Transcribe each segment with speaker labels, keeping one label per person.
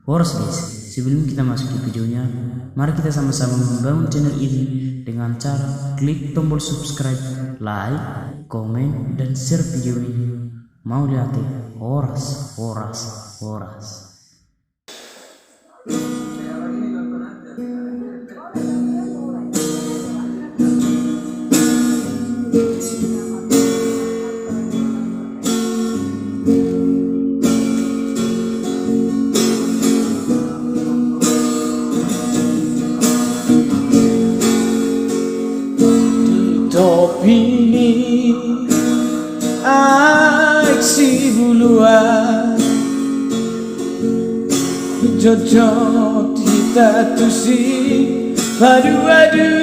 Speaker 1: Horas guys, sebelum kita masuk ke videonya, mari kita sama-sama membangun channel ini dengan cara klik tombol subscribe, like, komen, dan share video ini. Mau lihat horas.
Speaker 2: Opini aksi buluan Jojot kita tusi padu-aduan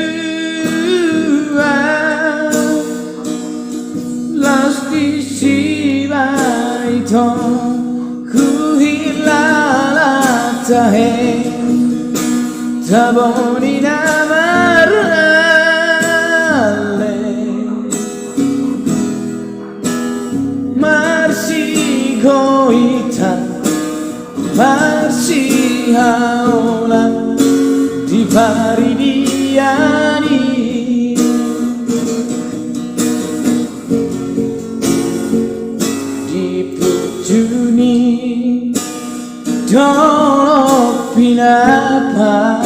Speaker 2: Las di sibai tong ku hilala tahe taboni namara Marsi haola di paridiani di pujuni dolok pinapa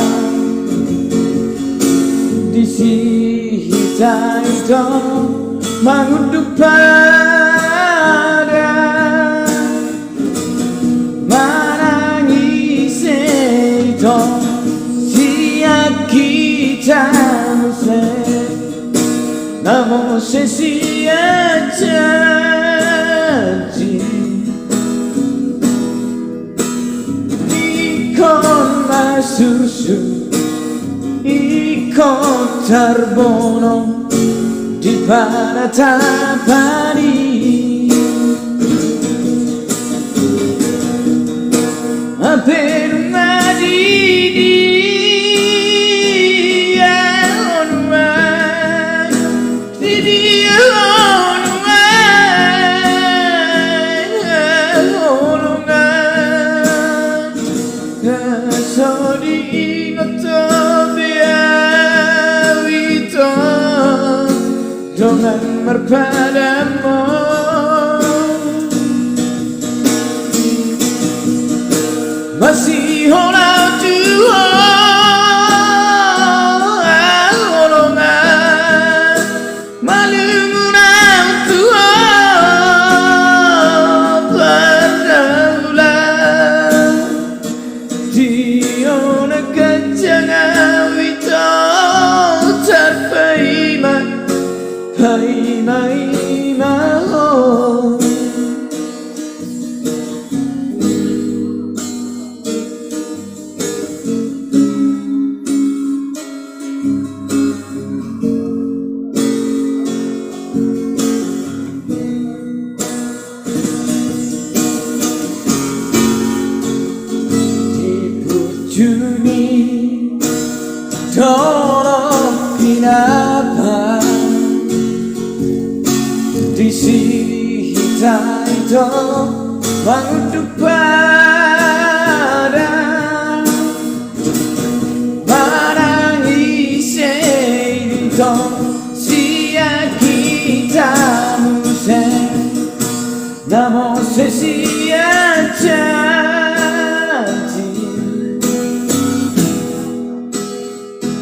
Speaker 2: di sihita itu mengunduk Namun sia-sia janji Ikon masusu Ikon tarbono Di panatapani Apen madidi Dengan merpadamu masih holau Tuhan golongan malungunang Tuhan perdaulat Diona kejangan wito terpaiman Hai mai mau dipujuni tolong pinapa di sihita itu mengunduk pada menangis itu sia kita musik namun sia-sia janji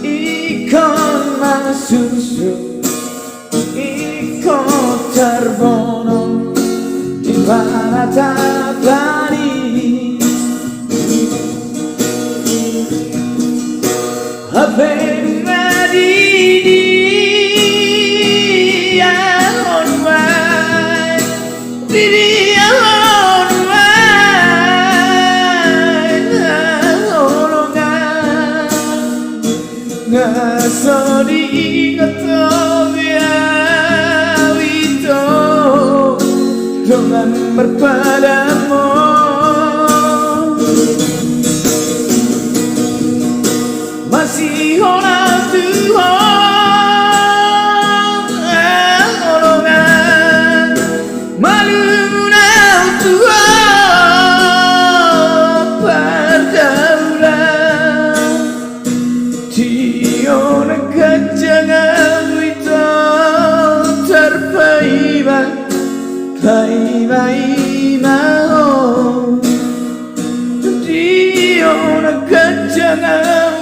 Speaker 2: ikon masusu Ikon terbono di panatapani baik-baik mau di orang kencangan